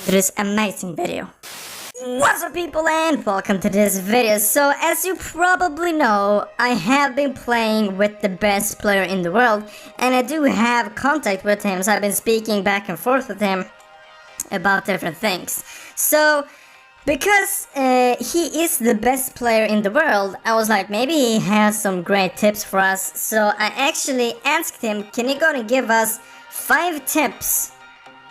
to this amazing video. What's up people and welcome to this video. So as you probably know, I have been playing with the best player in the world and I do have contact with him, so I've been speaking back and forth with him about different things. So because he is the best player in the world, I was like, maybe he has some great tips for us. So I actually asked him, can you go and give us 5 tips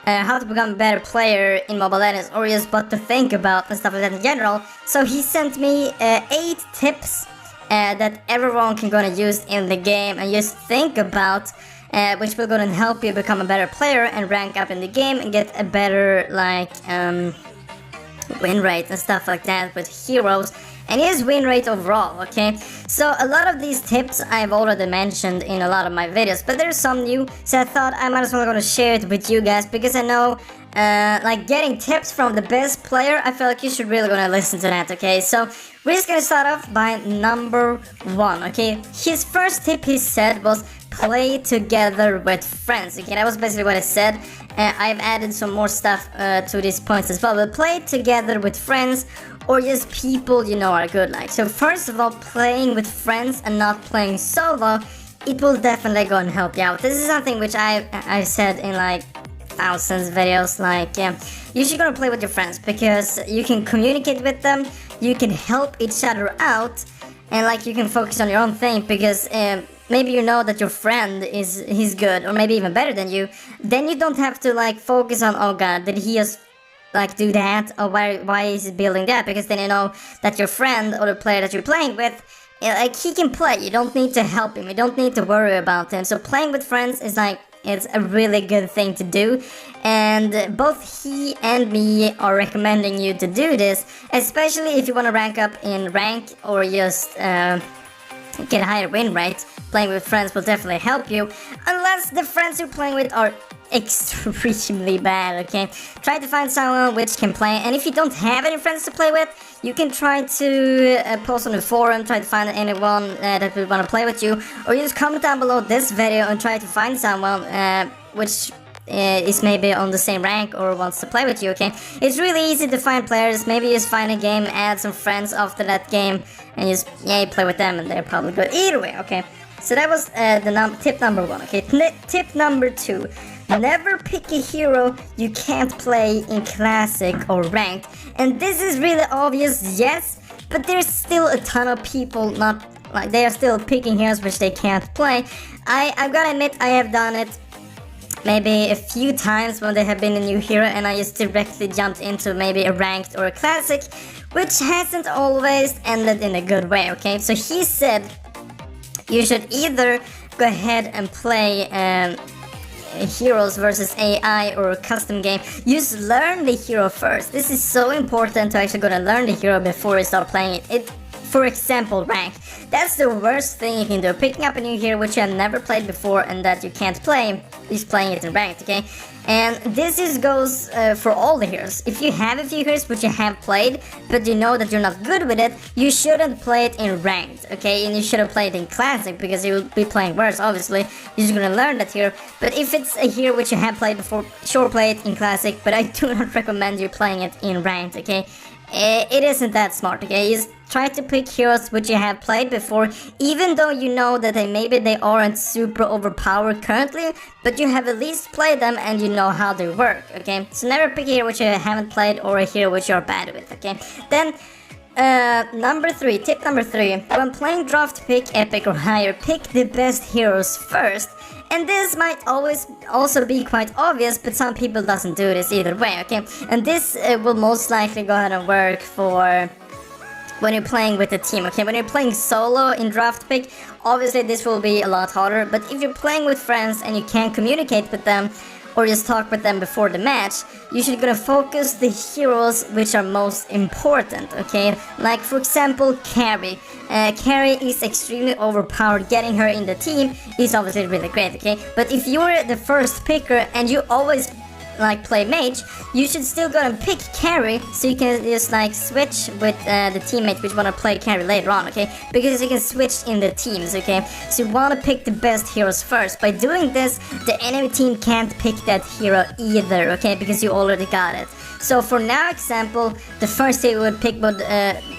how to become a better player in Mobile Legends, or just what to think about and stuff like that in general. So he sent me 8 tips that everyone can gonna use in the game and just think about, which will gonna help you become a better player and rank up in the game and get a better win rate and stuff like that with heroes and his win rate overall. Okay, so a lot of these tips I've already mentioned in a lot of my videos, but there's some new, so I thought I might as well gonna share it with you guys, because I know like getting tips from the best player, I feel like you should really gonna listen to that. Okay, so we're just gonna start off by number 1. Okay, his first tip he said was play together with friends. Okay, that was basically what I said. I've added some more stuff to these points as well, but play together with friends or just people you know are good. Like, so first of all, playing with friends and not playing solo, it will definitely go and help you out. This is something which I said in like thousands of videos. Like, you should go and play with your friends because you can communicate with them, you can help each other out, and like you can focus on your own thing, because maybe you know that your friend he's good or maybe even better than you. Then you don't have to like focus on, oh god, did he just like do that, or why is he building that, because then you know that your friend or the player that you're playing with, like, he can play. You don't need to help him, you don't need to worry about him. So playing with friends is like, it's a really good thing to do, and both he and me are recommending you to do this, especially if you want to rank up in rank or just get a higher win rate. Playing with friends will definitely help you, unless the friends you're playing with are extremely bad. Okay, try to find someone which can play, and if you don't have any friends to play with, you can try to post on the forum, try to find anyone that would want to play with you, or you just comment down below this video and try to find someone which is maybe on the same rank or wants to play with you. Okay, it's really easy to find players. Maybe just find a game, add some friends after that game, and just play with them, and they're probably good either way. Okay, so that was tip number 1. Okay, tip number 2: never pick a hero you can't play in classic or ranked. And this is really obvious, yes, but there's still a ton of people not like, they are still picking heroes which they can't play. I've gotta admit, I have done it maybe a few times when there have been a new hero and I just directly jumped into maybe a ranked or a classic, which hasn't always ended in a good way. Okay, so he said you should either go ahead and play heroes versus AI or a custom game. Just learn the hero first. This is so important to actually go and learn the hero before you start playing it. For example, rank. That's the worst thing you can do. Picking up a new hero which you have never played before and that you can't play, is playing it in ranked. Okay, and this goes for all the heroes. If you have a few heroes which you have played but you know that you're not good with it, you shouldn't play it in ranked. Okay, and you shouldn't play it in classic because you will be playing worse. Obviously, you're just gonna learn that hero. But if it's a hero which you have played before, sure, play it in classic, but I do not recommend you playing it in ranked. Okay, it isn't that smart. Okay, just try to pick heroes which you have played before, even though you know that maybe they aren't super overpowered currently, but you have at least played them and you know how they work. Okay, so never pick a hero which you haven't played or a hero which you're bad with. Okay, then tip number 3: when playing draft pick, epic or higher, pick the best heroes first. And this might also be quite obvious, but some people doesn't do this either way. Okay, and this will most likely go ahead and work for when you're playing with a team. Okay, when you're playing solo in draft pick, obviously this will be a lot harder, but if you're playing with friends and you can't communicate with them or just talk with them before the match, you should gonna focus the heroes which are most important. Okay, like for example, carry. Carry is extremely overpowered. Getting her in the team is obviously really great. Okay, but if you're the first picker and you always like play mage, you should still go and pick carry, so you can just like switch with the teammate which want to play carry later on. Okay, because you can switch in the teams. Okay, so you want to pick the best heroes first. By doing this, the enemy team can't pick that hero either. Okay, because you already got it. So for now example, the first hero would pick would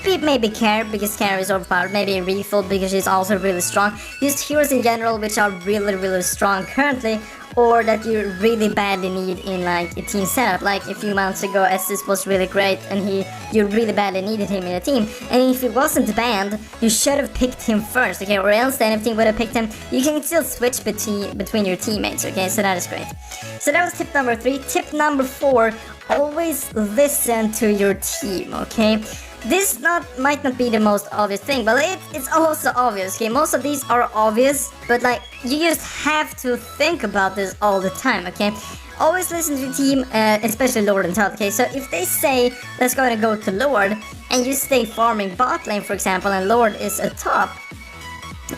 be maybe Care, because Care is overpowered, maybe Refill because she's also really strong. Just heroes in general which are really strong currently, or that you really badly need in like a team setup. Like a few months ago, Estus was really great and you really badly needed him in a team. And if he wasn't banned, you should have picked him first, okay? Or else the enemy team would have picked him. You can still switch between your teammates, okay? So that is great. So that was tip number 3. Tip number 4, always listen to your team, okay? This might not be the most obvious thing, but it's also obvious, okay? Most of these are obvious, but like, you just have to think about this all the time, okay? Always listen to your team, especially Lord and Todd, okay? So if they say, let's go to Lord, and you stay farming bot lane, for example, and Lord is a top,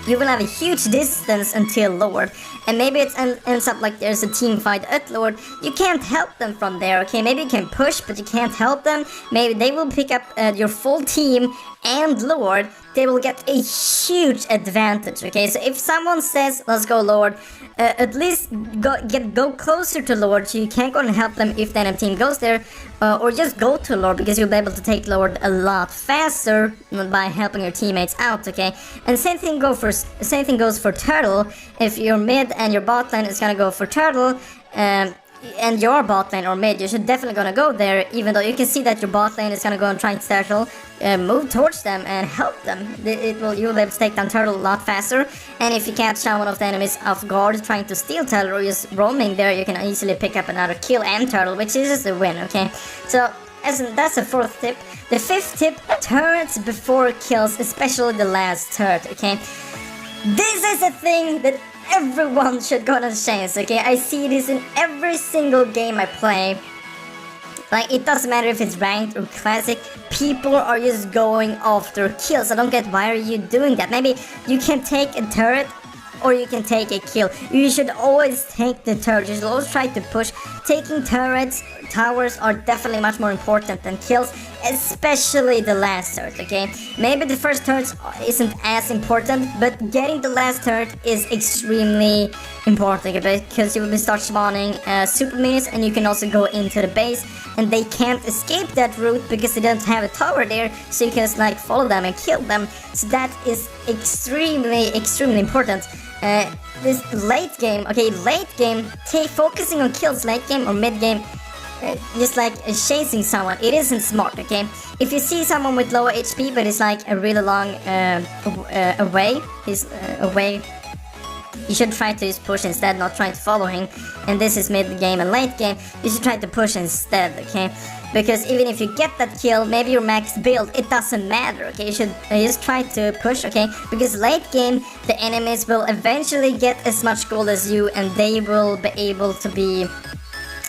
you will have a huge distance until Lord, and maybe it ends up like there's a team fight at Lord. You can't help them from there, okay? Maybe you can push, but you can't help them. Maybe they will pick up your full team and Lord. They will get a huge advantage, okay? So if someone says, let's go Lord, at least go closer to Lord, so you can't go and help them if the enemy team goes there, or just go to Lord, because you'll be able to take Lord a lot faster by helping your teammates out, okay? And same thing goes for Turtle. If you're mid and your bot lane is gonna go for Turtle, and your bot lane or mid, you should definitely gonna go there, even though you can see that your bot lane is gonna go and try and Turtle, move towards them and help them. You'll be able to take down Turtle a lot faster, and if you catch down one of the enemies off guard trying to steal Turtle or just roaming there, you can easily pick up another kill and Turtle, which is a win, okay? So that's the 4th tip. The 5th tip, turrets before kills, especially the last turret, okay? This is a thing that everyone should go on a chance, okay? I see this in every single game I play. Like, it doesn't matter if it's ranked or classic, people are just going after kills. I don't get, why are you doing that? Maybe you can take a turret or you can take a kill. You should always take the turret. You should always try to push. Taking towers are definitely much more important than kills, especially the last turret, okay? Maybe the first turret isn't as important, but getting the last turret is extremely important, okay? Because you will start spawning super minions, and you can also go into the base, and they can't escape that route because they don't have a tower there, so you can just like follow them and kill them. So that is extremely important. This late game, focusing on kills late game or mid game, just like chasing someone, it isn't smart, okay? If you see someone with lower HP but it's like a really long away, you should try to just push instead, not trying to follow him. And this is mid game and late game, you should try to push instead, okay? Because even if you get that kill, maybe your max build, it doesn't matter, okay? You should just try to push, okay? Because late game, the enemies will eventually get as much gold as you, and they will be able to be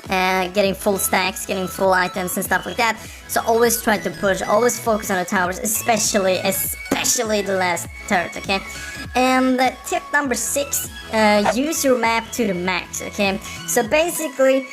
getting full stacks, getting full items and stuff like that. So always try to push, always focus on the towers, especially the last turret, okay? And tip number 6, use your map to the max, okay? So basically,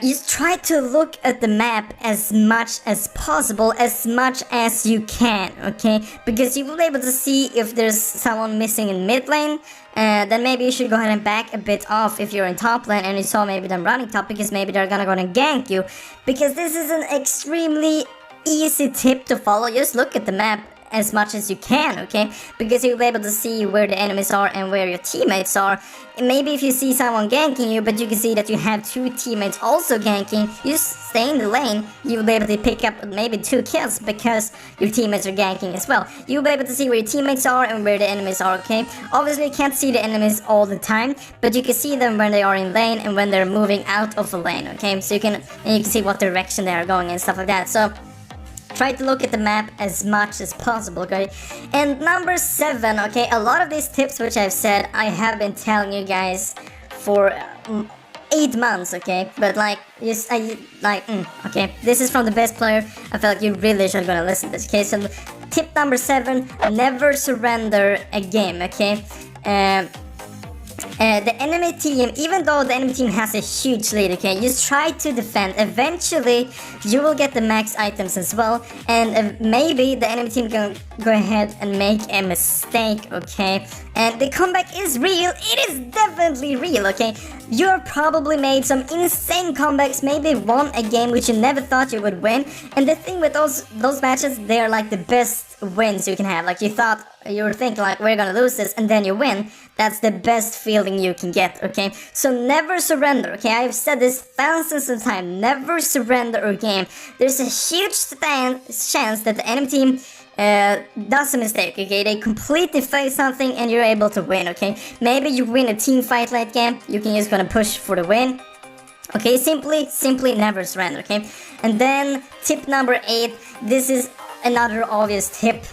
you try to look at the map as much as possible, as much as you can, okay? Because you will be able to see if there's someone missing in mid lane, then maybe you should go ahead and back a bit off if you're in top lane and you saw maybe them running top, because maybe they're gonna go and gank you. Because this is an extremely easy tip to follow. Just look at the map as much as you can, okay? Because you'll be able to see where the enemies are and where your teammates are. And maybe if you see someone ganking you, but you can see that you have 2 teammates also ganking, you just stay in the lane, you'll be able to pick up maybe 2 kills because your teammates are ganking as well. You'll be able to see where your teammates are and where the enemies are, okay? Obviously you can't see the enemies all the time, but you can see them when they are in lane and when they're moving out of the lane, okay? So you can see what direction they are going and stuff like that. So try to look at the map as much as possible, okay? And number 7, okay, a lot of these tips which I've said, I have been telling you guys for 8 months, okay? But like, okay, this is from the best player. I feel like you really should gonna listen to this, okay? So tip number 7, never surrender a game, okay? The enemy team, even though the enemy team has a huge lead, okay, just try to defend. Eventually, you will get the max items as well, and maybe the enemy team can go ahead and make a mistake, okay, and the comeback is real. It is definitely real, okay? You've probably made some insane comebacks, maybe won a game which you never thought you would win. And the thing with those matches, they're like the best wins you can have. Like you were thinking like, we're gonna lose this, and then you win. That's the best feeling you can get, okay? So never surrender, okay? I've said this thousands of times. Never surrender a game. There's a huge chance that the enemy team does a mistake, okay? They completely fail something and you're able to win, okay? Maybe you win a team fight late game, you can just gonna push for the win. Okay, simply never surrender, okay? And then tip number 8, this is another obvious tip.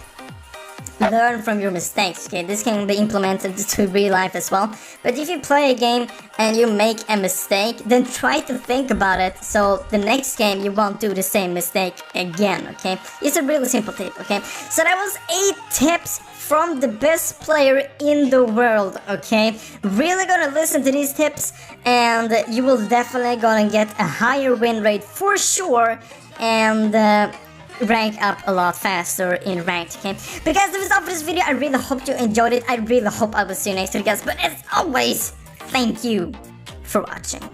Learn from your mistakes, okay? This can be implemented to real life as well. But if you play a game and you make a mistake, then try to think about it so the next game you won't do the same mistake again, okay? It's a really simple tip, okay? So that was 8 tips from the best player in the world, okay? Really gonna listen to these tips and you will definitely gonna get a higher win rate for sure, and rank up a lot faster in ranked, okay? But guys, that was all for this video. I really hope you enjoyed it. I really hope I will see you next week, guys. But as always, thank you for watching.